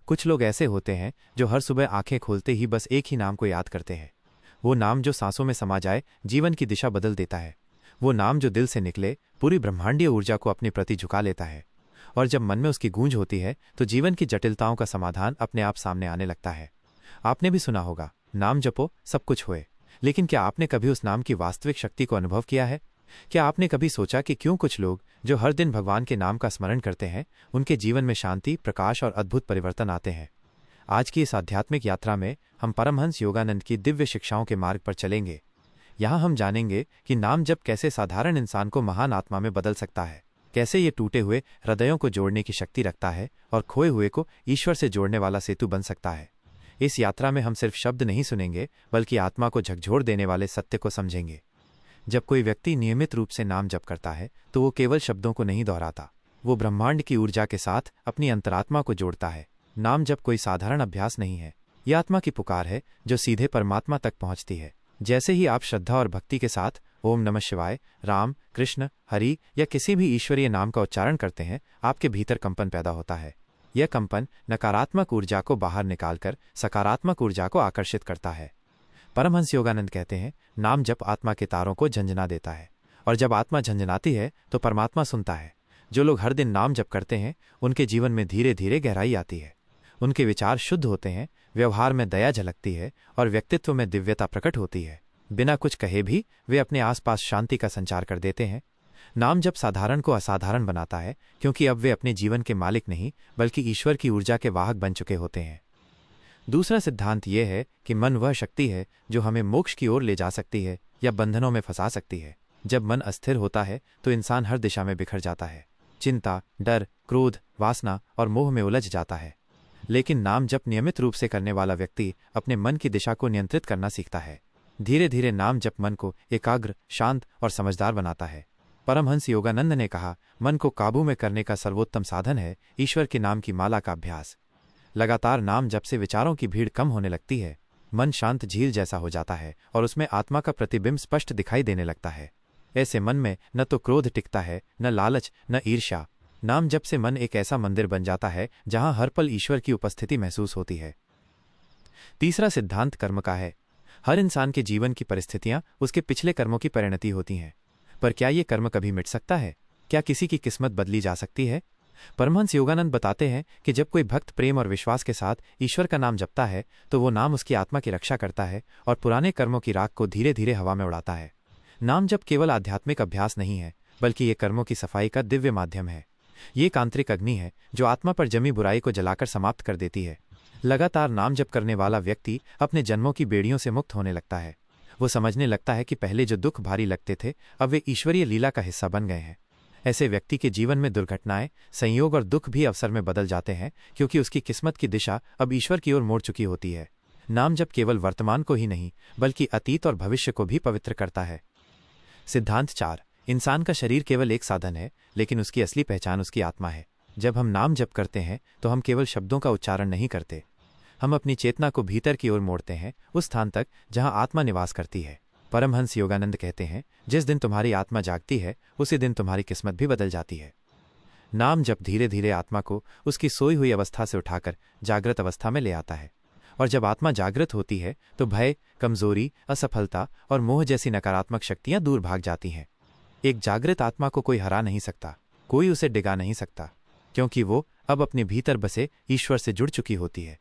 कुछ लोग ऐसे होते हैं जो हर सुबह आंखें खोलते ही बस एक ही नाम को याद करते हैं। वो नाम जो सांसों में समा जाए, जीवन की दिशा बदल देता है। वो नाम जो दिल से निकले, पूरी ब्रह्मांडीय ऊर्जा को अपने प्रति झुका लेता है। और जब मन में उसकी गूंज होती है तो जीवन की जटिलताओं का समाधान अपने आप सामने आने लगता है। आपने भी सुना होगा, नाम जपो सब कुछ होए। लेकिन क्या आपने कभी उस नाम की वास्तविक शक्ति को अनुभव किया है? क्या आपने कभी सोचा कि क्यों कुछ लोग जो हर दिन भगवान के नाम का स्मरण करते हैं, उनके जीवन में शांति, प्रकाश और अद्भुत परिवर्तन आते हैं? आज की इस आध्यात्मिक यात्रा में हम परमहंस योगानंद की दिव्य शिक्षाओं के मार्ग पर चलेंगे। यहाँ हम जानेंगे कि नाम जप कैसे साधारण इंसान को महान आत्मा में बदल सकता है, कैसे ये टूटे हुए हृदयों को जोड़ने की शक्ति रखता है और खोए हुए को ईश्वर से जोड़ने वाला सेतु बन सकता है। इस यात्रा में हम सिर्फ शब्द नहीं सुनेंगे, बल्कि आत्मा को झकझोर देने वाले सत्य को समझेंगे। जब कोई व्यक्ति नियमित रूप से नाम जप करता है तो वो केवल शब्दों को नहीं दोहराता, वो ब्रह्मांड की ऊर्जा के साथ अपनी अंतरात्मा को जोड़ता है। नाम जप कोई साधारण अभ्यास नहीं है, यह आत्मा की पुकार है जो सीधे परमात्मा तक पहुंचती है। जैसे ही आप श्रद्धा और भक्ति के साथ ओम नमः शिवाय, राम, कृष्ण, हरि या किसी भी ईश्वरीय नाम का उच्चारण करते हैं, आपके भीतर कंपन पैदा होता है। यह कंपन नकारात्मक ऊर्जा को बाहर निकालकर सकारात्मक ऊर्जा को आकर्षित करता है। परमहंस योगानंद कहते हैं, नाम जप आत्मा के तारों को झंझना देता है, और जब आत्मा झंझनाती है तो परमात्मा सुनता है। जो लोग हर दिन नाम जप करते हैं, उनके जीवन में धीरे धीरे गहराई आती है। उनके विचार शुद्ध होते हैं, व्यवहार में दया झलकती है और व्यक्तित्व में दिव्यता प्रकट होती है। बिना कुछ कहे भी वे अपने आसपास शांति का संचार कर देते हैं। नाम जप साधारण को असाधारण बनाता है, क्योंकि अब वे अपने जीवन के मालिक नहीं बल्कि ईश्वर की ऊर्जा के वाहक बन चुके होते हैं। दूसरा सिद्धांत यह है कि मन वह शक्ति है जो हमें मोक्ष की ओर ले जा सकती है या बंधनों में फंसा सकती है। जब मन अस्थिर होता है तो इंसान हर दिशा में बिखर जाता है, चिंता, डर, क्रोध, वासना और मोह में उलझ जाता है। लेकिन नाम जप नियमित रूप से करने वाला व्यक्ति अपने मन की दिशा को नियंत्रित करना सीखता है। धीरे धीरे नाम जप मन को एकाग्र, शांत और समझदार बनाता है। परमहंस योगानंद ने कहा, मन को काबू में करने का सर्वोत्तम साधन है ईश्वर के नाम की माला का अभ्यास। लगातार नाम जप से विचारों की भीड़ कम होने लगती है, मन शांत झील जैसा हो जाता है और उसमें आत्मा का प्रतिबिंब स्पष्ट दिखाई देने लगता है। ऐसे मन में न तो क्रोध टिकता है, न लालच, न ईर्ष्या। नाम जप से मन एक ऐसा मंदिर बन जाता है जहां हर पल ईश्वर की उपस्थिति महसूस होती है। तीसरा सिद्धांत कर्म का है। हर इंसान के जीवन की परिस्थितियां उसके पिछले कर्मों की परिणति होती हैं। पर क्या ये कर्म कभी मिट सकता है? क्या किसी की किस्मत बदली जा सकती है? परमहंस योगानंद बताते हैं कि जब कोई भक्त प्रेम और विश्वास के साथ ईश्वर का नाम जपता है तो वो नाम उसकी आत्मा की रक्षा करता है और पुराने कर्मों की राख को धीरे धीरे हवा में उड़ाता है। नाम जप केवल आध्यात्मिक अभ्यास नहीं है, बल्कि ये कर्मों की सफाई का दिव्य माध्यम है। ये एक आंतरिक अग्नि है जो आत्मा पर जमी बुराई को जलाकर समाप्त कर देती है। लगातार नाम जप करने वाला व्यक्ति अपने जन्मों की बेड़ियों से मुक्त होने लगता है। वो समझने लगता है कि पहले जो दुख भारी लगते थे, अब वे ईश्वरीय लीला का हिस्सा बन गए हैं। ऐसे व्यक्ति के जीवन में दुर्घटनाएं, संयोग और दुख भी अवसर में बदल जाते हैं, क्योंकि उसकी किस्मत की दिशा अब ईश्वर की ओर मोड़ चुकी होती है। नाम जप केवल वर्तमान को ही नहीं, बल्कि अतीत और भविष्य को भी पवित्र करता है। सिद्धांत 4। इंसान का शरीर केवल एक साधन है, लेकिन उसकी असली पहचान उसकी आत्मा है। जब हम नाम जप करते हैं तो हम केवल शब्दों का उच्चारण नहीं करते, हम अपनी चेतना को भीतर की ओर मोड़ते हैं, उस स्थान तक जहां आत्मा निवास करती है। परमहंस योगानंद कहते हैं, जिस दिन तुम्हारी आत्मा जागती है, उसी दिन तुम्हारी किस्मत भी बदल जाती है। नाम जप धीरे धीरे आत्मा को उसकी सोई हुई अवस्था से उठाकर जागृत अवस्था में ले आता है। और जब आत्मा जागृत होती है तो भय, कमजोरी, असफलता और मोह जैसी नकारात्मक शक्तियां दूर भाग जाती हैं। एक जागृत आत्मा को कोई हरा नहीं सकता, कोई उसे डिगा नहीं सकता, क्योंकि वो अब अपने भीतर बसे ईश्वर से जुड़ चुकी होती है।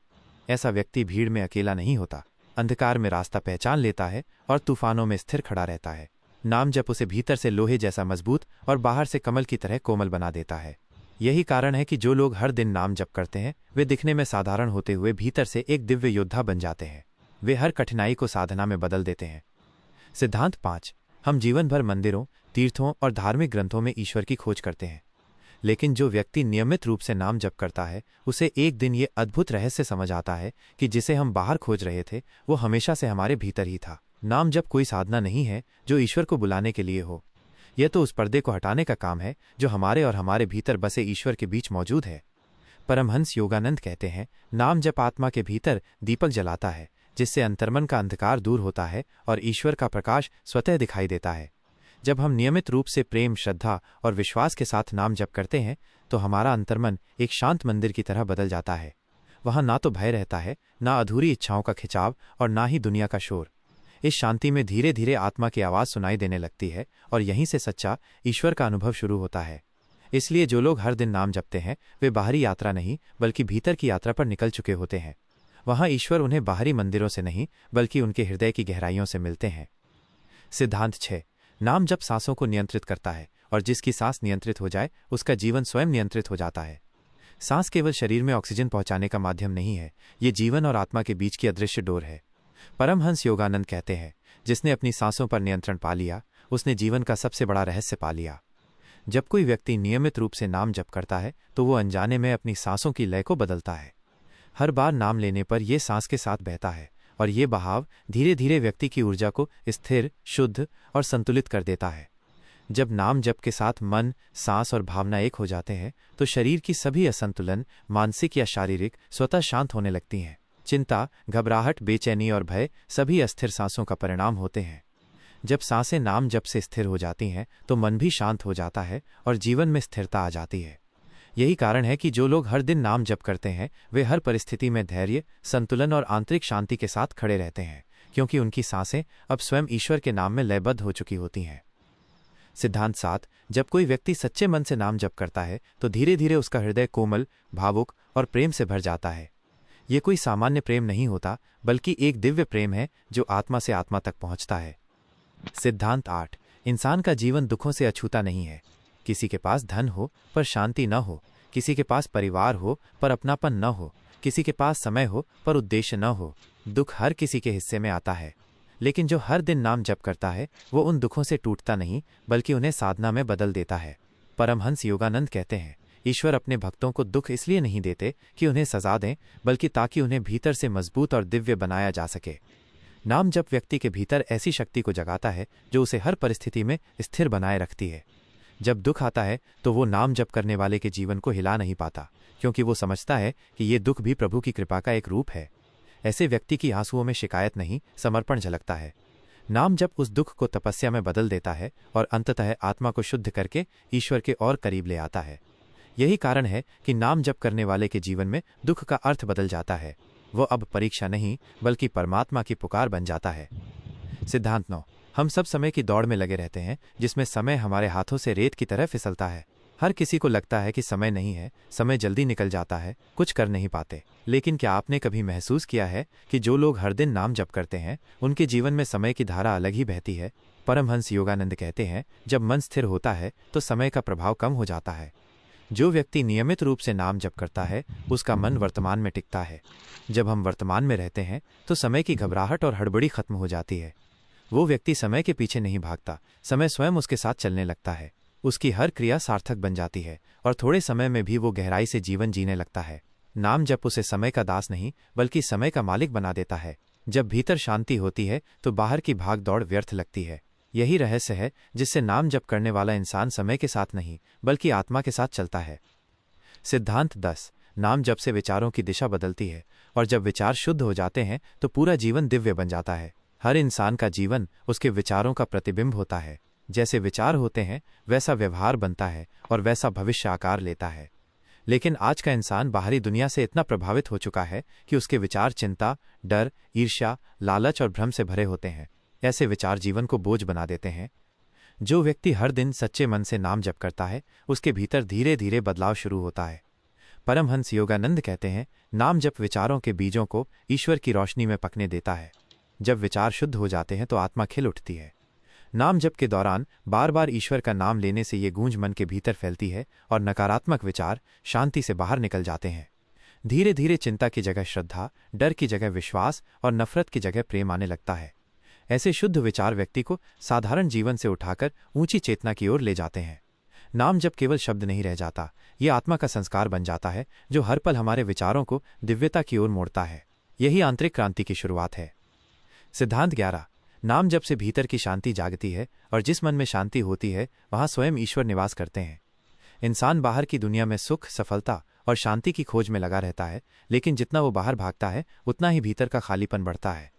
ऐसा व्यक्ति भीड़ में अकेला नहीं होता, अंधकार में रास्ता पहचान लेता है और तूफानों में स्थिर खड़ा रहता है। नाम जप उसे भीतर से लोहे जैसा मजबूत और बाहर से कमल की तरह कोमल बना देता है। यही कारण है कि जो लोग हर दिन नाम जप करते हैं, वे दिखने में साधारण होते हुए भीतर से एक दिव्य योद्धा बन जाते हैं। वे हर कठिनाई को साधना में बदल देते हैं। सिद्धांत 5। हम जीवन भर मंदिरों, तीर्थों और धार्मिक ग्रंथों में ईश्वर की खोज करते हैं, लेकिन जो व्यक्ति नियमित रूप से नाम जप करता है, उसे एक दिन ये अद्भुत रहस्य समझ आता है कि जिसे हम बाहर खोज रहे थे, वो हमेशा से हमारे भीतर ही था। नाम जप कोई साधना नहीं है जो ईश्वर को बुलाने के लिए हो, यह तो उस पर्दे को हटाने का काम है जो हमारे और हमारे भीतर बसे ईश्वर के बीच मौजूद है। परमहंस योगानंद कहते हैं, नाम जप आत्मा के भीतर दीपक जलाता है, जिससे अंतर्मन का अंधकार दूर होता है और ईश्वर का प्रकाश स्वतः दिखाई देता है। जब हम नियमित रूप से प्रेम, श्रद्धा और विश्वास के साथ नाम जप करते हैं तो हमारा अंतर्मन एक शांत मंदिर की तरह बदल जाता है। वहाँ ना तो भय रहता है, ना अधूरी इच्छाओं का खिंचाव और ना ही दुनिया का शोर। इस शांति में धीरे धीरे आत्मा की आवाज़ सुनाई देने लगती है और यहीं से सच्चा ईश्वर का अनुभव शुरू होता है। इसलिए जो लोग हर दिन नाम जपते हैं वे बाहरी यात्रा नहीं बल्कि भीतर की यात्रा पर निकल चुके होते हैं। वहाँ ईश्वर उन्हें बाहरी मंदिरों से नहीं बल्कि उनके हृदय की गहराइयों से मिलते हैं। सिद्धांत 6। नाम जप सांसों को नियंत्रित करता है और जिसकी सांस नियंत्रित हो जाए उसका जीवन स्वयं नियंत्रित हो जाता है। सांस केवल शरीर में ऑक्सीजन पहुंचाने का माध्यम नहीं है, ये जीवन और आत्मा के बीच की अदृश्य डोर है। परमहंस योगानंद कहते हैं, जिसने अपनी सांसों पर नियंत्रण पा लिया उसने जीवन का सबसे बड़ा रहस्य पा लिया। जब कोई व्यक्ति नियमित रूप से नाम जप करता है तो वो अनजाने में अपनी सांसों की लय को बदलता है। हर बार नाम लेने पर यह सांस के साथ बहता है और ये बहाव धीरे धीरे व्यक्ति की ऊर्जा को स्थिर, शुद्ध और संतुलित कर देता है। जब नाम जप के साथ मन, सांस और भावना एक हो जाते हैं तो शरीर की सभी असंतुलन, मानसिक या शारीरिक, स्वतः शांत होने लगती हैं। चिंता, घबराहट, बेचैनी और भय सभी अस्थिर सांसों का परिणाम होते हैं। जब सांसें नाम जप से स्थिर हो जाती हैं तो मन भी शांत हो जाता है और जीवन में स्थिरता आ जाती है। यही कारण है कि जो लोग हर दिन नाम जप करते हैं वे हर परिस्थिति में धैर्य, संतुलन और आंतरिक शांति के साथ खड़े रहते हैं, क्योंकि उनकी सांसें अब स्वयं ईश्वर के नाम में लयबद्ध हो चुकी होती हैं। सिद्धांत 7। जब कोई व्यक्ति सच्चे मन से नाम जप करता है तो धीरे धीरे उसका हृदय कोमल, भावुक और प्रेम से भर जाता है। ये कोई सामान्य प्रेम नहीं होता बल्कि एक दिव्य प्रेम है जो आत्मा से आत्मा तक पहुंचता है। सिद्धांत 8। इंसान का जीवन दुखों से अछूता नहीं है। किसी के पास धन हो पर शांति न हो, किसी के पास परिवार हो पर अपनापन न हो, किसी के पास समय हो पर उद्देश्य न हो। दुख हर किसी के हिस्से में आता है, लेकिन जो हर दिन नाम जप करता है वो उन दुखों से टूटता नहीं बल्कि उन्हें साधना में बदल देता है। परमहंस योगानंद कहते हैं, ईश्वर अपने भक्तों को दुख इसलिए नहीं देते कि उन्हें सजा दें, बल्कि ताकि उन्हें भीतर से मजबूत और दिव्य बनाया जा सके। नाम जप व्यक्ति के भीतर ऐसी शक्ति को जगाता है जो उसे हर परिस्थिति में स्थिर बनाए रखती है। जब दुख आता है तो वो नाम जप करने वाले के जीवन को हिला नहीं पाता, क्योंकि वो समझता है कि ये दुख भी प्रभु की कृपा का एक रूप है। ऐसे व्यक्ति की आंसुओं में शिकायत नहीं, समर्पण झलकता है। नाम जप उस दुख को तपस्या में बदल देता है और अंततः आत्मा को शुद्ध करके ईश्वर के और करीब ले आता है। यही कारण है कि नाम जप करने वाले के जीवन में दुख का अर्थ बदल जाता है। वो अब परीक्षा नहीं बल्कि परमात्मा की पुकार बन जाता है। सिद्धांत 9। हम सब समय की दौड़ में लगे रहते हैं, जिसमें समय हमारे हाथों से रेत की तरह फिसलता है। हर किसी को लगता है कि समय नहीं है, समय जल्दी निकल जाता है, कुछ कर नहीं पाते। लेकिन क्या आपने कभी महसूस किया है कि जो लोग हर दिन नाम जप करते हैं उनके जीवन में समय की धारा अलग ही बहती है। परमहंस योगानंद कहते हैं, जब मन स्थिर होता है तो समय का प्रभाव कम हो जाता है। जो व्यक्ति नियमित रूप से नाम जप करता है उसका मन वर्तमान में टिकता है। जब हम वर्तमान में रहते हैं तो समय की घबराहट और हड़बड़ी खत्म हो जाती है। वो व्यक्ति समय के पीछे नहीं भागता, समय स्वयं उसके साथ चलने लगता है। उसकी हर क्रिया सार्थक बन जाती है और थोड़े समय में भी वो गहराई से जीवन जीने लगता है। नाम जप उसे समय का दास नहीं बल्कि समय का मालिक बना देता है। जब भीतर शांति होती है तो बाहर की भाग दौड़ व्यर्थ लगती है। यही रहस्य है जिससे नाम जप करने वाला इंसान समय के साथ नहीं बल्कि आत्मा के साथ चलता है। सिद्धांत 10। नाम जप से विचारों की दिशा बदलती है और जब विचार शुद्ध हो जाते हैं तो पूरा जीवन दिव्य बन जाता है। हर इंसान का जीवन उसके विचारों का प्रतिबिंब होता है। जैसे विचार होते हैं वैसा व्यवहार बनता है और वैसा भविष्य आकार लेता है। लेकिन आज का इंसान बाहरी दुनिया से इतना प्रभावित हो चुका है कि उसके विचार चिंता, डर, ईर्ष्या, लालच और भ्रम से भरे होते हैं। ऐसे विचार जीवन को बोझ बना देते हैं। जो व्यक्ति हर दिन सच्चे मन से नाम जप करता है उसके भीतर धीरे धीरे बदलाव शुरू होता है। परमहंस योगानंद कहते हैं, नाम जप विचारों के बीजों को ईश्वर की रोशनी में पकने देता है। जब विचार शुद्ध हो जाते हैं तो आत्मा खिल उठती है। नाम जप के दौरान बार बार ईश्वर का नाम लेने से ये गूंज मन के भीतर फैलती है और नकारात्मक विचार शांति से बाहर निकल जाते हैं। धीरे धीरे चिंता की जगह श्रद्धा, डर की जगह विश्वास और नफरत की जगह प्रेम आने लगता है। ऐसे शुद्ध विचार व्यक्ति को साधारण जीवन से उठाकर ऊंची चेतना की ओर ले जाते हैं। नाम जप केवल शब्द नहीं रह जाता, ये आत्मा का संस्कार बन जाता है जो हर पल हमारे विचारों को दिव्यता की ओर मोड़ता है। यही आंतरिक क्रांति की शुरुआत है। सिद्धांत 11। नाम जप से भीतर की शांति जागती है और जिस मन में शांति होती है वहां स्वयं ईश्वर निवास करते हैं। इंसान बाहर की दुनिया में सुख, सफलता और शांति की खोज में लगा रहता है, लेकिन जितना वो बाहर भागता है उतना ही भीतर का खालीपन बढ़ता है।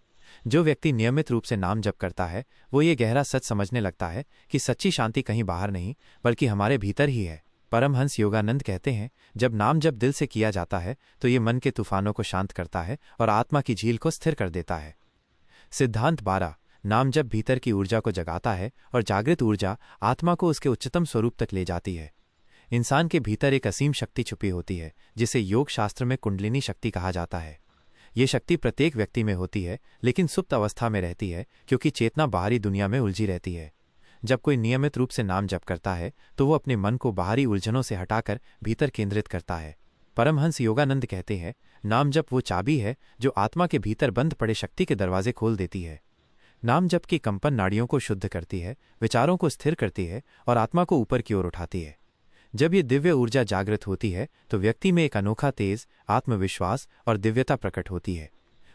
जो व्यक्ति नियमित रूप से नाम जप करता है वो ये गहरा सच समझने लगता है कि सच्ची शांति कहीं बाहर नहीं बल्कि हमारे भीतर ही है। परमहंस योगानंद कहते हैं, जब नाम जप दिल से किया जाता है तो ये मन के तूफानों को शांत करता है और आत्मा की झील को स्थिर कर देता है। सिद्धांत 12। नाम जप भीतर की ऊर्जा को जगाता है और जागृत ऊर्जा आत्मा को उसके उच्चतम स्वरूप तक ले जाती है। इंसान के भीतर एक असीम शक्ति छुपी होती है जिसे योग शास्त्र में कुंडलिनी शक्ति कहा जाता है। ये शक्ति प्रत्येक व्यक्ति में होती है, लेकिन सुप्त अवस्था में रहती है क्योंकि चेतना बाहरी दुनिया में उलझी रहती है। जब कोई नियमित रूप से नाम जप करता है तो वो अपने मन को बाहरी उलझनों से हटाकर भीतर केंद्रित करता है। परमहंस योगानंद कहते हैं, नाम जप वो चाबी है जो आत्मा के भीतर बंद पड़े शक्ति के दरवाजे खोल देती है। नाम जप की कंपन नाड़ियों को शुद्ध करती है, विचारों को स्थिर करती है और आत्मा को ऊपर की ओर उठाती है। जब ये दिव्य ऊर्जा जागृत होती है तो व्यक्ति में एक अनोखा तेज, आत्मविश्वास और दिव्यता प्रकट होती है।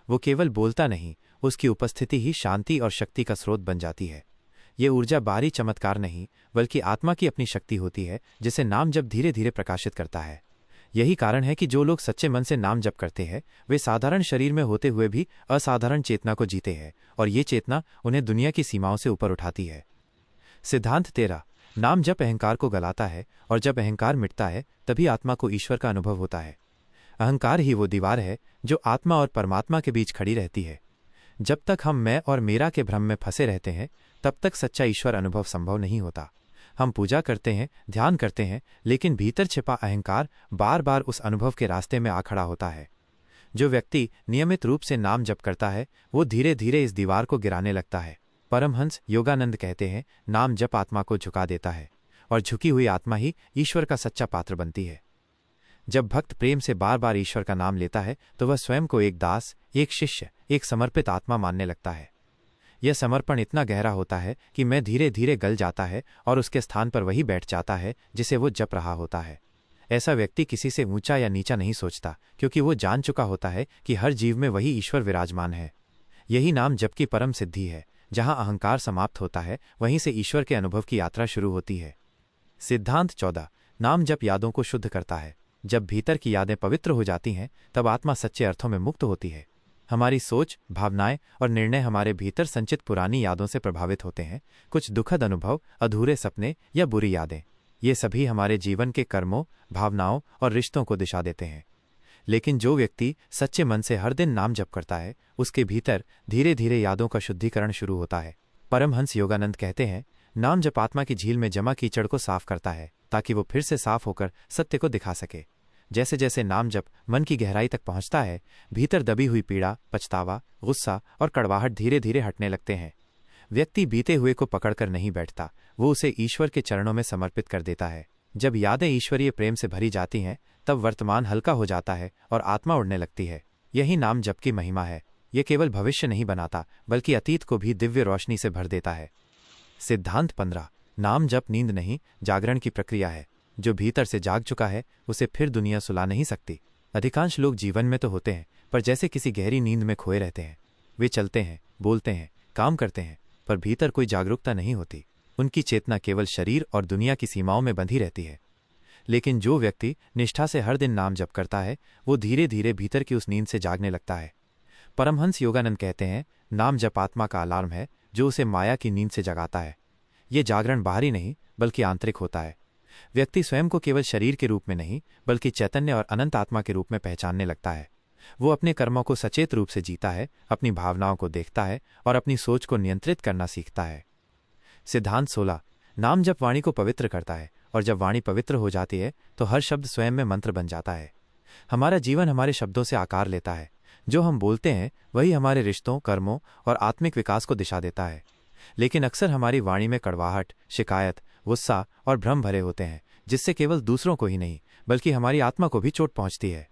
वो केवल बोलता नहीं, उसकी उपस्थिति ही शांति और शक्ति का स्रोत बन जाती है। ये ऊर्जा बाहरी चमत्कार नहीं, बल्कि आत्मा की अपनी शक्ति होती है जिसे नाम जप धीरे धीरे प्रकाशित करता है। यही कारण है कि जो लोग सच्चे मन से नाम जप करते हैं वे साधारण शरीर में होते हुए भी असाधारण चेतना को जीते हैं और ये चेतना उन्हें दुनिया की सीमाओं से ऊपर उठाती है। सिद्धांत 13। नाम जप अहंकार को गलाता है और जब अहंकार मिटता है तभी आत्मा को ईश्वर का अनुभव होता है। अहंकार ही वो दीवार है जो आत्मा और परमात्मा के बीच खड़ी रहती है। जब तक हम मैं और मेरा के भ्रम में फंसे रहते हैं तब तक सच्चा ईश्वर अनुभव संभव नहीं होता। हम पूजा करते हैं, ध्यान करते हैं, लेकिन भीतर छिपा अहंकार बार बार उस अनुभव के रास्ते में आ खड़ा होता है। जो व्यक्ति नियमित रूप से नाम जप करता है वो धीरे धीरे इस दीवार को गिराने लगता है। परमहंस योगानंद कहते हैं, नाम जप आत्मा को झुका देता है और झुकी हुई आत्मा ही ईश्वर का सच्चा पात्र बनती है। जब भक्त प्रेम से बार बार ईश्वर का नाम लेता है तो वह स्वयं को एक दास, एक शिष्य, एक समर्पित आत्मा मानने लगता है। यह समर्पण इतना गहरा होता है कि मैं धीरे धीरे गल जाता है और उसके स्थान पर वही बैठ जाता है जिसे वो जप रहा होता है। ऐसा व्यक्ति किसी से ऊंचा या नीचा नहीं सोचता, क्योंकि वो जान चुका होता है कि हर जीव में वही ईश्वर विराजमान है। यही नाम जप की परम सिद्धि है। जहां अहंकार समाप्त होता है वहीं से ईश्वर के अनुभव की यात्रा शुरू होती है। सिद्धांत 14। नाम जप यादों को शुद्ध करता है। जब भीतर की यादें पवित्र हो जाती हैं तब आत्मा सच्चे अर्थों में मुक्त होती है। हमारी सोच, भावनाएं और निर्णय हमारे भीतर संचित पुरानी यादों से प्रभावित होते हैं। कुछ दुखद अनुभव, अधूरे सपने या बुरी यादें, ये सभी हमारे जीवन के कर्मों, भावनाओं और रिश्तों को दिशा देते हैं। लेकिन जो व्यक्ति सच्चे मन से हर दिन नाम जप करता है उसके भीतर धीरे धीरे यादों का शुद्धिकरण शुरू होता है। परमहंस योगानंद कहते हैं, नाम जप आत्मा की झील में जमा कीचड़ को साफ करता है ताकि वो फिर से साफ होकर सत्य को दिखा सके। जैसे जैसे नाम जप मन की गहराई तक पहुंचता है, भीतर दबी हुई पीड़ा, पछतावा, गुस्सा और कड़वाहट धीरे धीरे हटने लगते हैं। व्यक्ति बीते हुए को पकड़कर नहीं बैठता, वो उसे ईश्वर के चरणों में समर्पित कर देता है। जब यादें ईश्वरीय प्रेम से भरी जाती हैं तब वर्तमान हल्का हो जाता है और आत्मा उड़ने लगती है। यही नाम जप की महिमा है। ये केवल भविष्य नहीं बनाता बल्कि अतीत को भी दिव्य रोशनी से भर देता है। सिद्धांत 15। नाम जप नींद नहीं, जागरण की प्रक्रिया है। जो भीतर से जाग चुका है उसे फिर दुनिया सुला नहीं सकती। अधिकांश लोग जीवन में तो होते हैं पर जैसे किसी गहरी नींद में खोए रहते हैं। वे चलते हैं, बोलते हैं, काम करते हैं, पर भीतर कोई जागरूकता नहीं होती। उनकी चेतना केवल शरीर और दुनिया की सीमाओं में बंधी रहती है। लेकिन जो व्यक्ति निष्ठा से हर दिन नाम जप करता है वो धीरे धीरे भीतर की उस नींद से जागने लगता है। परमहंस योगानंद कहते हैं, नाम जप आत्मा का अलार्म है जो उसे माया की नींद से जगाता है। ये जागरण बाहरी नहीं बल्कि आंतरिक होता है। व्यक्ति स्वयं को केवल शरीर के रूप में नहीं बल्कि चैतन्य और अनंत आत्मा के रूप में पहचानने लगता है। वो अपने कर्मों को सचेत रूप से जीता है, अपनी भावनाओं को देखता है और अपनी सोच को नियंत्रित करना सीखता है। सिद्धांत 16। नाम जप वाणी को पवित्र करता है और जब वाणी पवित्र हो जाती है तो हर शब्द स्वयं में मंत्र बन जाता है। हमारा जीवन हमारे शब्दों से आकार लेता है। जो हम बोलते हैं वही हमारे रिश्तों, कर्मों और आत्मिक विकास को दिशा देता है। लेकिन अक्सर हमारी वाणी में कड़वाहट, शिकायत, गुस्सा और भ्रम भरे होते हैं, जिससे केवल दूसरों को ही नहीं बल्कि हमारी आत्मा को भी चोट पहुंचती है।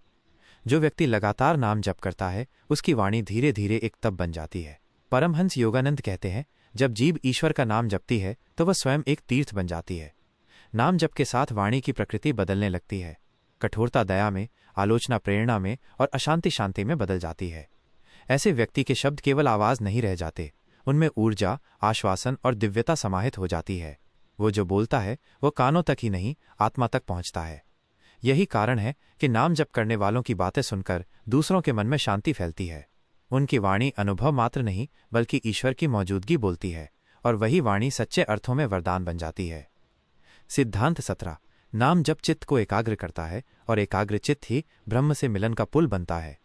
जो व्यक्ति लगातार नाम जप करता है उसकी वाणी धीरे धीरे एक तप बन जाती है। परमहंस योगानंद कहते हैं, जब जीभ ईश्वर का नाम जपती है तो वह स्वयं एक तीर्थ बन जाती है। नाम जप के साथ वाणी की प्रकृति बदलने लगती है। कठोरता दया में, आलोचना प्रेरणा में और अशांति शांति में बदल जाती है। ऐसे व्यक्ति के शब्द केवल आवाज नहीं रह जाते, उनमें ऊर्जा, आश्वासन और दिव्यता समाहित हो जाती है। वो जो बोलता है वो कानों तक ही नहीं आत्मा तक पहुंचता है। यही कारण है कि नाम जप करने वालों की बातें सुनकर दूसरों के मन में शांति फैलती है। उनकी वाणी अनुभव मात्र नहीं बल्कि ईश्वर की मौजूदगी बोलती है और वही वाणी सच्चे अर्थों में वरदान बन जाती है। सिद्धांत 17। नाम जप चित्त को एकाग्र करता है और एकाग्र चित्त ही ब्रह्म से मिलन का पुल बनता है।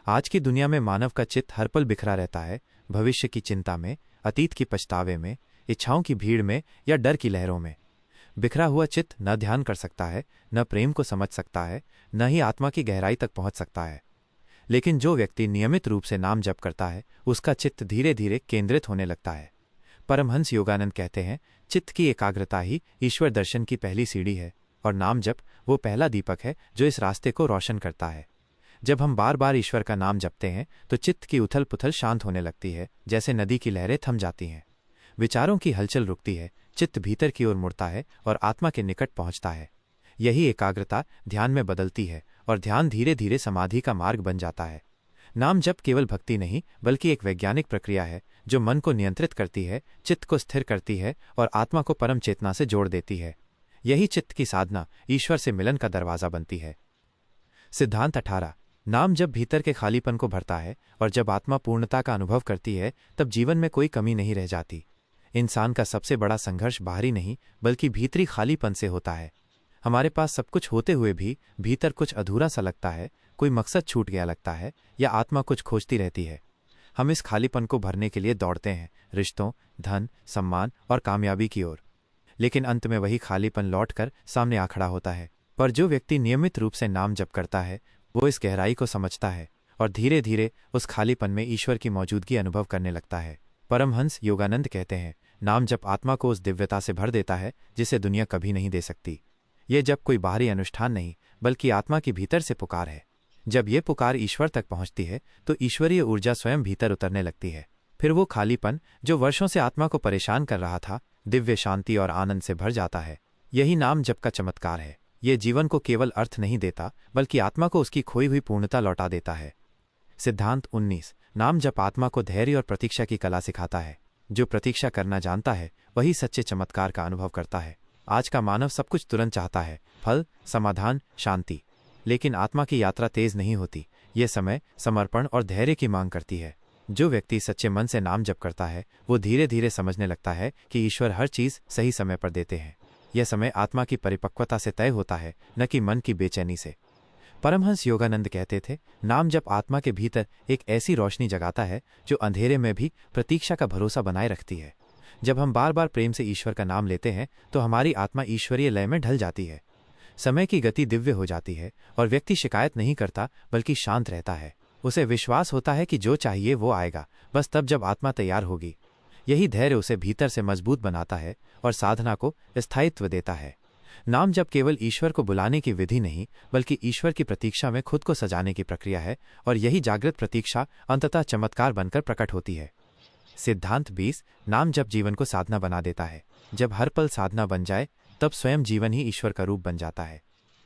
आज की दुनिया में मानव का चित्त हर पल बिखरा रहता है, भविष्य की चिंता में, अतीत की पछतावे में, इच्छाओं की भीड़ में या डर की लहरों में। बिखरा हुआ चित्त न ध्यान कर सकता है, न प्रेम को समझ सकता है, न ही आत्मा की गहराई तक पहुंच सकता है। लेकिन जो व्यक्ति नियमित रूप से नाम जप करता है, उसका चित्त धीरे धीरे केंद्रित होने लगता है। परमहंस योगानंद कहते हैं, चित्त की एकाग्रता ही ईश्वर दर्शन की पहली सीढ़ी है और नाम जप वो पहला दीपक है जो इस रास्ते को रोशन करता है। जब हम बार बार ईश्वर का नाम जपते हैं तो चित्त की उथल पुथल शांत होने लगती है, जैसे नदी की लहरें थम जाती हैं। विचारों की हलचल रुकती है, चित्त भीतर की ओर मुड़ता है और आत्मा के निकट पहुंचता है। यही एकाग्रता ध्यान में बदलती है और ध्यान धीरे धीरे समाधि का मार्ग बन जाता है। नाम जप केवल भक्ति नहीं बल्कि एक वैज्ञानिक प्रक्रिया है जो मन को नियंत्रित करती है, चित्त को स्थिर करती है और आत्मा को परम चेतना से जोड़ देती है। यही चित्त की साधना ईश्वर से मिलन का दरवाजा बनती है। सिद्धांत 18। नाम जब भीतर के खालीपन को भरता है और जब आत्मा पूर्णता का अनुभव करती है तब जीवन में कोई कमी नहीं रह जाती। इंसान का सबसे बड़ा संघर्ष बाहरी नहीं बल्कि भीतरी खालीपन से होता है। हमारे पास सब कुछ होते हुए भी भीतर कुछ अधूरा सा लगता है, कोई मकसद छूट गया लगता है या आत्मा कुछ खोजती रहती है। हम इस खालीपन को भरने के लिए दौड़ते हैं, रिश्तों, धन, सम्मान और कामयाबी की ओर। लेकिन अंत में वही खालीपन लौटकर सामने आ खड़ा होता है। पर जो व्यक्ति नियमित रूप से नाम जप करता है वो इस गहराई को समझता है और धीरे धीरे उस खालीपन में ईश्वर की मौजूदगी अनुभव करने लगता है। परमहंस योगानंद कहते हैं, नाम जप आत्मा को उस दिव्यता से भर देता है जिसे दुनिया कभी नहीं दे सकती। ये जप कोई बाहरी अनुष्ठान नहीं बल्कि आत्मा की भीतर से पुकार है। जब ये पुकार ईश्वर तक पहुंचती है तो ईश्वरीय ऊर्जा स्वयं भीतर उतरने लगती है। फिर वो खालीपन जो वर्षों से आत्मा को परेशान कर रहा था दिव्य शांति और आनंद से भर जाता है। यही नाम जप का चमत्कार है। ये जीवन को केवल अर्थ नहीं देता बल्कि आत्मा को उसकी खोई हुई पूर्णता लौटा देता है। सिद्धांत 19। नाम जप आत्मा को धैर्य और प्रतीक्षा की कला सिखाता है। जो प्रतीक्षा करना जानता है वही सच्चे चमत्कार का अनुभव करता है। आज का मानव सब कुछ तुरंत चाहता है, फल, समाधान, शांति। लेकिन आत्मा की यात्रा तेज नहीं होती। ये समय, समर्पण और धैर्य की मांग करती है। जो व्यक्ति सच्चे मन से नाम जप करता है वो धीरे धीरे समझने लगता है कि ईश्वर हर चीज सही समय पर देते हैं। यह समय आत्मा की परिपक्वता से तय होता है, न कि मन की बेचैनी से। परमहंस योगानंद कहते थे, नाम जप आत्मा के भीतर एक ऐसी रोशनी जगाता है जो अंधेरे में भी प्रतीक्षा का भरोसा बनाए रखती है। जब हम बार बार प्रेम से ईश्वर का नाम लेते हैं तो हमारी आत्मा ईश्वरीय लय में ढल जाती है। समय की गति दिव्य हो जाती है और व्यक्ति शिकायत नहीं करता बल्कि शांत रहता है। उसे विश्वास होता है कि जो चाहिए वो आएगा, बस तब जब आत्मा तैयार होगी। यही धैर्य उसे भीतर से मजबूत बनाता है और साधना को स्थायित्व देता है। नाम जप केवल ईश्वर को बुलाने की विधि नहीं बल्कि ईश्वर की प्रतीक्षा में खुद को सजाने की प्रक्रिया है और यही जागृत प्रतीक्षा अंततः चमत्कार बनकर प्रकट होती है। सिद्धांत 20। नाम जप जीवन को साधना बना देता है। जब हर पल साधना बन जाए तब स्वयं जीवन ही ईश्वर का रूप बन जाता है।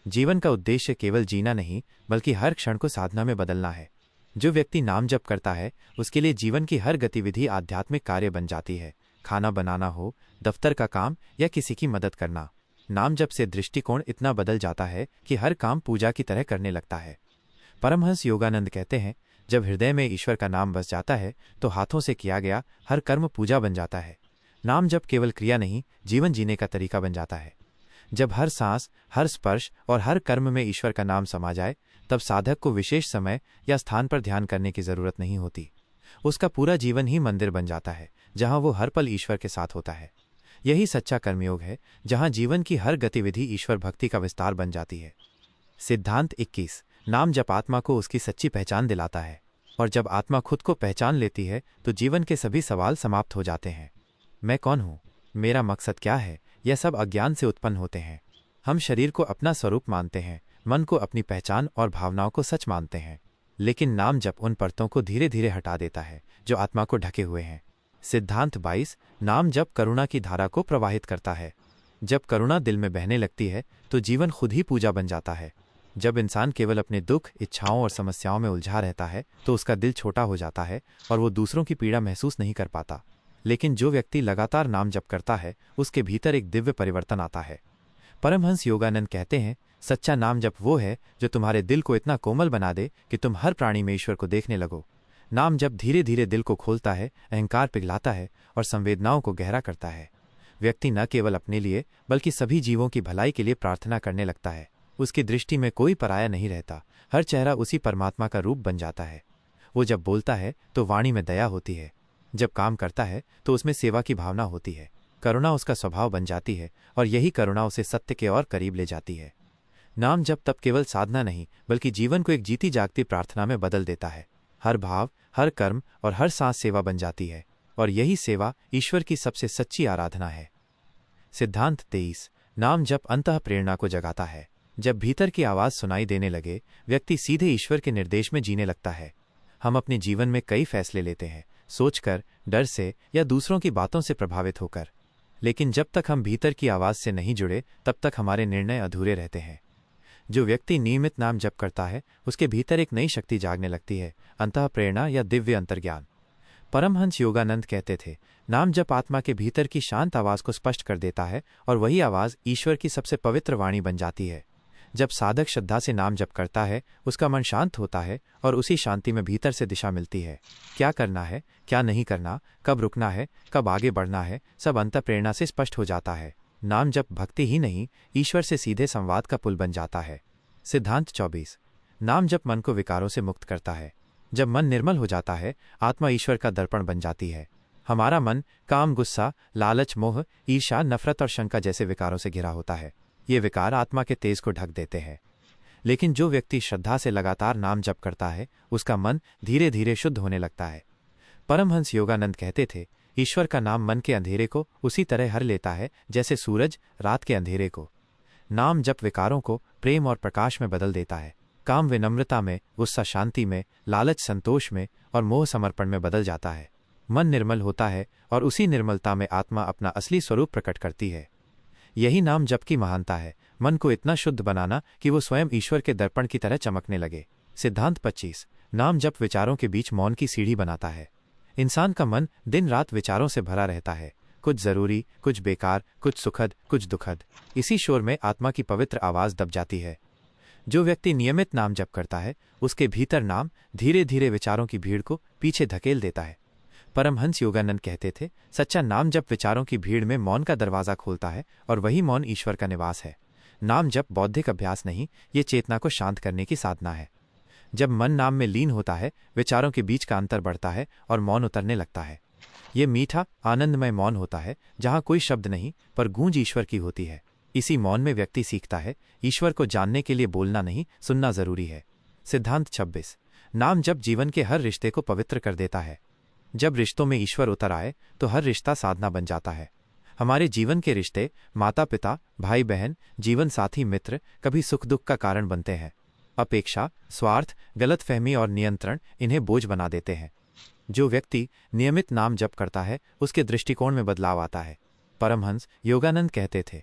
जीवन का उद्देश्य केवल जीना नहीं बल्कि हर क्षण को साधना में बदलना है। जो व्यक्ति नाम जप करता है उसके लिए जीवन की हर गतिविधि आध्यात्मिक कार्य बन जाती है। खाना बनाना हो, दफ्तर का काम या किसी की मदद करना। नाम जप से दृष्टिकोण इतना बदल जाता है कि हर काम पूजा की तरह करने लगता है। परमहंस योगानंद कहते हैं, जब हृदय में ईश्वर का नाम बस जाता है तो हाथों से किया गया हर कर्म पूजा बन जाता है। नाम जप केवल क्रिया नहीं, जीवन जीने का तरीका बन जाता है। जब हर सांस, हर स्पर्श और हर कर्म में ईश्वर का नाम समा जाए तब साधक को विशेष समय या स्थान पर ध्यान करने की जरूरत नहीं होती। उसका पूरा जीवन ही मंदिर बन जाता है जहां वो हर पल ईश्वर के साथ होता है। यही सच्चा कर्मयोग है जहां जीवन की हर गतिविधि ईश्वर भक्ति का विस्तार बन जाती है। सिद्धांत 21। नाम जप आत्मा को उसकी सच्ची पहचान दिलाता है और जब आत्मा खुद को पहचान लेती है तो जीवन के सभी सवाल समाप्त हो जाते हैं। मैं कौन हूँ, मेरा मकसद क्या है, यह सब अज्ञान से उत्पन्न होते हैं। हम शरीर को अपना स्वरूप मानते हैं, मन को अपनी पहचान और भावनाओं को सच मानते हैं। लेकिन नाम जप उन परतों को धीरे धीरे हटा देता है जो आत्मा को ढके हुए हैं। सिद्धांत 22। नाम जप करुणा की धारा को प्रवाहित करता है। जब करुणा दिल में बहने लगती है तो जीवन खुद ही पूजा बन जाता है। जब इंसान केवल अपने दुख, इच्छाओं और समस्याओं में उलझा रहता है तो उसका दिल छोटा हो जाता है और वो दूसरों की पीड़ा महसूस नहीं कर पाता। लेकिन जो व्यक्ति लगातार नाम जप करता है उसके भीतर एक दिव्य परिवर्तन आता है। परमहंस योगानंद कहते हैं, सच्चा नाम जप वो है जो तुम्हारे दिल को इतना कोमल बना दे कि तुम हर प्राणी में ईश्वर को देखने लगो। नाम जप धीरे धीरे दिल को खोलता है, अहंकार पिघलाता है और संवेदनाओं को गहरा करता है। व्यक्ति न केवल अपने लिए बल्कि सभी जीवों की भलाई के लिए प्रार्थना करने लगता है। उसकी दृष्टि में कोई पराया नहीं रहता, हर चेहरा उसी परमात्मा का रूप बन जाता है। वो जब बोलता है तो वाणी में दया होती है, जब काम करता है तो उसमें सेवा की भावना होती है, करुणा उसका स्वभाव बन जाती है और यही करुणा उसे सत्य के और करीब ले जाती है। नाम जप तब केवल साधना नहीं बल्कि जीवन को एक जीती जागती प्रार्थना में बदल देता है। हर भाव, हर कर्म और हर सांस सेवा बन जाती है और यही सेवा ईश्वर की सबसे सच्ची आराधना है। सिद्धांत 23। नाम जप अंतः प्रेरणा को जगाता है। जब भीतर की आवाज सुनाई देने लगे, व्यक्ति सीधे ईश्वर के निर्देश में जीने लगता है। हम अपने जीवन में कई फैसले लेते हैं, सोचकर, डर से या दूसरों की बातों से प्रभावित होकर, लेकिन जब तक हम भीतर की आवाज से नहीं जुड़े तब तक हमारे निर्णय अधूरे रहते हैं। जो व्यक्ति नियमित नाम जप करता है उसके भीतर एक नई शक्ति जागने लगती है, अंतः प्रेरणा या दिव्य अंतर्ज्ञान। परमहंस योगानंद कहते थे, नाम जप आत्मा के भीतर की शांत आवाज को स्पष्ट कर देता है और वही आवाज ईश्वर की सबसे पवित्र वाणी बन जाती है। जब साधक श्रद्धा से नाम जप करता है उसका मन शांत होता है और उसी शांति में भीतर से दिशा मिलती है। क्या करना है, क्या नहीं करना, कब रुकना है, कब आगे बढ़ना है, सब अंतः प्रेरणा से स्पष्ट हो जाता है। नाम जप भक्ति ही नहीं, ईश्वर से सीधे संवाद का पुल बन जाता है। सिद्धांत 24। नाम जप मन को विकारों से मुक्त करता है। जब मन निर्मल हो जाता है, आत्मा ईश्वर का दर्पण बन जाती है। हमारा मन काम, गुस्सा, लालच, मोह, ईर्ष्या, नफरत और शंका जैसे विकारों से घिरा होता है। ये विकार आत्मा के तेज को ढक देते हैं। लेकिन जो व्यक्ति श्रद्धा से लगातार नाम जप करता है उसका मन धीरे धीरे शुद्ध होने लगता है। परमहंस योगानंद कहते थे, ईश्वर का नाम मन के अंधेरे को उसी तरह हर लेता है जैसे सूरज रात के अंधेरे को। नाम जप विकारों को प्रेम और प्रकाश में बदल देता है। काम विनम्रता में, गुस्सा शांति में, लालच संतोष में और मोह समर्पण में बदल जाता है। मन निर्मल होता है और उसी निर्मलता में आत्मा अपना असली स्वरूप प्रकट करती है। यही नाम जप की महानता है, मन को इतना शुद्ध बनाना कि वो स्वयं ईश्वर के दर्पण की तरह चमकने लगे। सिद्धांत 25। नाम जप विचारों के बीच मौन की सीढ़ी बनाता है। इंसान का मन दिन रात विचारों से भरा रहता है, कुछ जरूरी, कुछ बेकार, कुछ सुखद, कुछ दुखद। इसी शोर में आत्मा की पवित्र आवाज दब जाती है। जो व्यक्ति नियमित नाम जप करता है उसके भीतर नाम धीरे धीरे विचारों की भीड़ को पीछे धकेल देता है। परमहंस योगानंद कहते थे, सच्चा नाम जप विचारों की भीड़ में मौन का दरवाजा खोलता है और वही मौन ईश्वर का निवास है। नाम जप बौद्धिक अभ्यास नहीं, ये चेतना को शांत करने की साधना है। जब मन नाम में लीन होता है, विचारों के बीच का अंतर बढ़ता है और मौन उतरने लगता है। ये मीठा आनंदमय मौन होता है जहाँ कोई शब्द नहीं पर गूंज ईश्वर की होती है। इसी मौन में व्यक्ति सीखता है, ईश्वर को जानने के लिए बोलना नहीं, सुनना जरूरी है। सिद्धांत 26। नाम जप जीवन के हर रिश्ते को पवित्र कर देता है। जब रिश्तों में ईश्वर उतर आए तो हर रिश्ता साधना बन जाता है। हमारे जीवन के रिश्ते, माता पिता, भाई बहन, जीवन साथी, मित्र कभी सुख दुख का कारण बनते हैं। अपेक्षा, स्वार्थ, गलतफहमी और नियंत्रण इन्हें बोझ बना देते हैं। जो व्यक्ति नियमित नाम जप करता है उसके दृष्टिकोण में बदलाव आता है। परमहंस योगानंद कहते थे,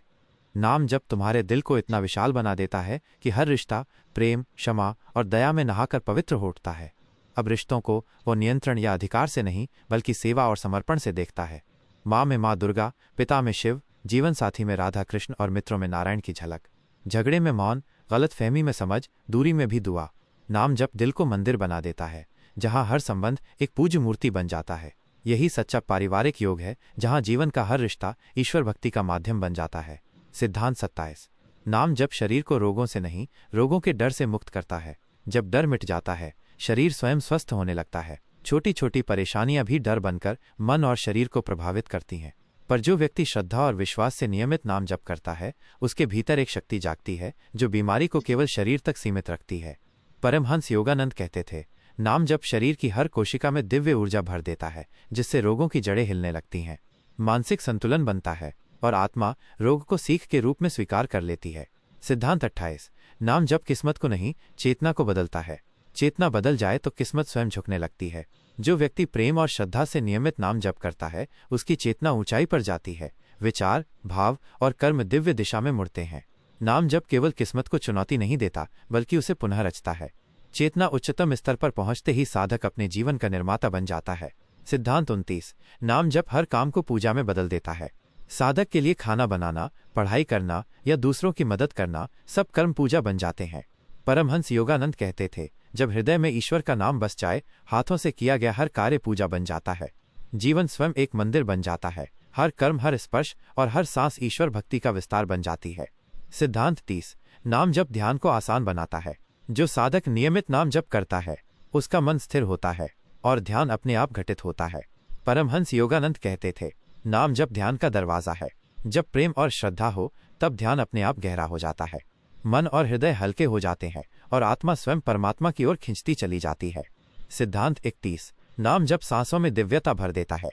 नाम जप तुम्हारे दिल को इतना विशाल बना देता है कि हर रिश्ता प्रेम, क्षमा और दया में नहाकर पवित्र हो उठता है। अब रिश्तों को वो नियंत्रण या अधिकार से नहीं बल्कि सेवा और समर्पण से देखता है। माँ में माँ दुर्गा, पिता में शिव, जीवन साथी में राधा कृष्ण और मित्रों में नारायण की झलक। झगड़े में मौन, गलतफहमी में समझ, दूरी में भी दुआ। नाम जप दिल को मंदिर बना देता है जहाँ हर संबंध एक पूज्य मूर्ति बन जाता है। यही सच्चा पारिवारिक योग है जहाँ जीवन का हर रिश्ता ईश्वर भक्ति का माध्यम बन जाता है। सिद्धांत 27। नाम जप शरीर को रोगों से नहीं, रोगों के डर से मुक्त करता है। जब डर मिट जाता है, शरीर स्वयं स्वस्थ होने लगता है। छोटी छोटी परेशानियां भी डर बनकर मन और शरीर को प्रभावित करती हैं। पर जो व्यक्ति श्रद्धा और विश्वास से नियमित नाम जप करता है उसके भीतर एक शक्ति जागती है जो बीमारी को केवल शरीर तक सीमित रखती है। परमहंस योगानंद कहते थे, नाम जप शरीर की हर कोशिका में दिव्य ऊर्जा भर देता है जिससे रोगों की जड़ें हिलने लगती हैं। मानसिक संतुलन बनता है और आत्मा रोग को सीख के रूप में स्वीकार कर लेती है। सिद्धांत 28। नाम जप किस्मत को नहीं, चेतना को बदलता है। चेतना बदल जाए तो किस्मत स्वयं झुकने लगती है। जो व्यक्ति प्रेम और श्रद्धा से नियमित नाम जप करता है उसकी चेतना ऊंचाई पर जाती है। विचार, भाव और कर्म दिव्य दिशा में मुड़ते हैं। नाम जप केवल किस्मत को चुनौती नहीं देता बल्कि उसे पुनः रचता है। चेतना उच्चतम स्तर पर पहुंचते ही साधक अपने जीवन का निर्माता बन जाता है। सिद्धांत 29। नाम जप हर काम को पूजा में बदल देता है। साधक के लिए खाना बनाना, पढ़ाई करना या दूसरों की मदद करना सब कर्म पूजा बन जाते हैं। परमहंस योगानंद कहते थे, जब हृदय में ईश्वर का नाम बस जाए, हाथों से किया गया हर कार्य पूजा बन जाता है। जीवन स्वयं एक मंदिर बन जाता है। हर कर्म, हर स्पर्श और हर सांस ईश्वर भक्ति का विस्तार बन जाती है। सिद्धांत 30। नाम जप ध्यान को आसान बनाता है। जो साधक नियमित नाम जप करता है उसका मन स्थिर होता है और ध्यान अपने आप घटित होता है। परमहंस योगानंद कहते थे, नाम जप ध्यान का दरवाजा है। जब प्रेम और श्रद्धा हो तब ध्यान अपने आप गहरा हो जाता है। मन और हृदय हल्के हो जाते हैं और आत्मा स्वयं परमात्मा की ओर खिंचती चली जाती है। सिद्धांत 31। नाम जप सांसों में दिव्यता भर देता है।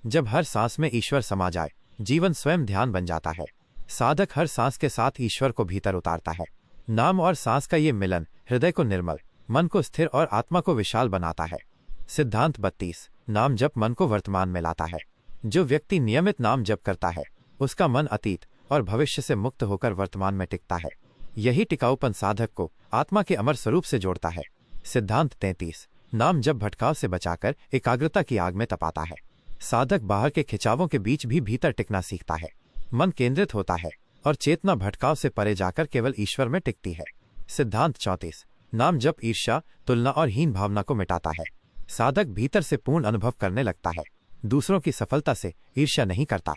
जब हर सांस में ईश्वर समा जाए जीवन स्वयं ध्यान बन जाता है। साधक हर सांस के साथ ईश्वर को भीतर उतारता है। नाम और सांस का ये मिलन हृदय को निर्मल, मन को स्थिर और आत्मा को विशाल बनाता है। सिद्धांत 32। नाम जप मन को वर्तमान में लाता है। जो व्यक्ति नियमित नाम जप करता है उसका मन अतीत और भविष्य से मुक्त होकर वर्तमान में टिकता है। यही टिकाऊपन साधक को आत्मा के अमर स्वरूप से जोड़ता है। सिद्धांत 33। नाम जप भटकाव से बचाकर एकाग्रता की आग में तपाता है। साधक बाहर के खिंचावों के बीच भी भीतर टिकना सीखता है। मन केंद्रित होता है और चेतना भटकाव से परे जाकर केवल ईश्वर में टिकती है। सिद्धांत 34। नाम जप ईर्ष्या, तुलना और हीन भावना को मिटाता है। साधक भीतर से पूर्ण अनुभव करने लगता है। दूसरों की सफलता से ईर्ष्या नहीं करता।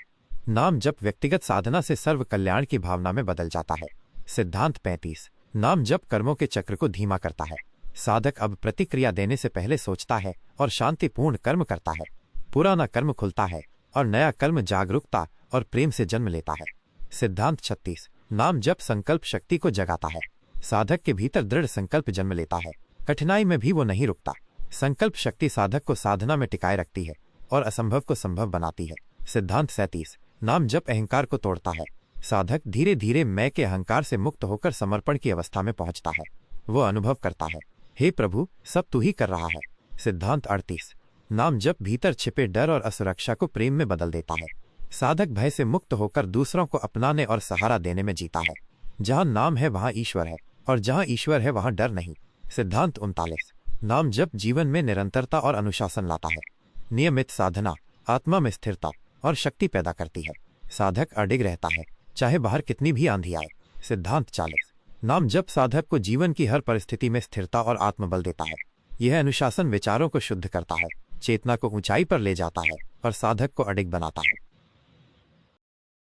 नाम जप व्यक्तिगत साधना से सर्व कल्याण की भावना में बदल जाता है। सिद्धांत 35। नाम जप कर्मों के चक्र को धीमा करता है। साधक अब प्रतिक्रिया देने से पहले सोचता है और शांतिपूर्ण कर्म करता है। पुराना कर्म खुलता है और नया कर्म जागरूकता और प्रेम से जन्म लेता है। सिद्धांत 36। नाम जप संकल्प शक्ति को जगाता है। साधक के भीतर दृढ़ संकल्प जन्म लेता है। कठिनाई में भी वो नहीं रुकता। संकल्प शक्ति साधक को साधना में टिकाए रखती है और असंभव को संभव बनाती है। सिद्धांत 37। नाम जप अहंकार को तोड़ता है। साधक धीरे धीरे मैं के अहंकार से मुक्त होकर समर्पण की अवस्था में पहुंचता है। वो अनुभव करता है, हे प्रभु, सब तू ही कर रहा है। सिद्धांत 38। नाम जप भीतर छिपे डर और असुरक्षा को प्रेम में बदल देता है। साधक भय से मुक्त होकर दूसरों को अपनाने और सहारा देने में जीता है। जहां नाम है वहां ईश्वर है और जहां ईश्वर है वहां डर नहीं। सिद्धांत 39। नाम जप जीवन में निरंतरता और अनुशासन लाता है। नियमित साधना आत्मा में स्थिरता और शक्ति पैदा करती है। साधक अडिग रहता है चाहे बाहर कितनी भी आंधी आए। सिद्धांत 40। नाम जप साधक को जीवन की हर परिस्थिति में स्थिरता और आत्मबल देता है। यह अनुशासन विचारों को शुद्ध करता है, चेतना को ऊंचाई पर ले जाता है और साधक को अडिग बनाता है।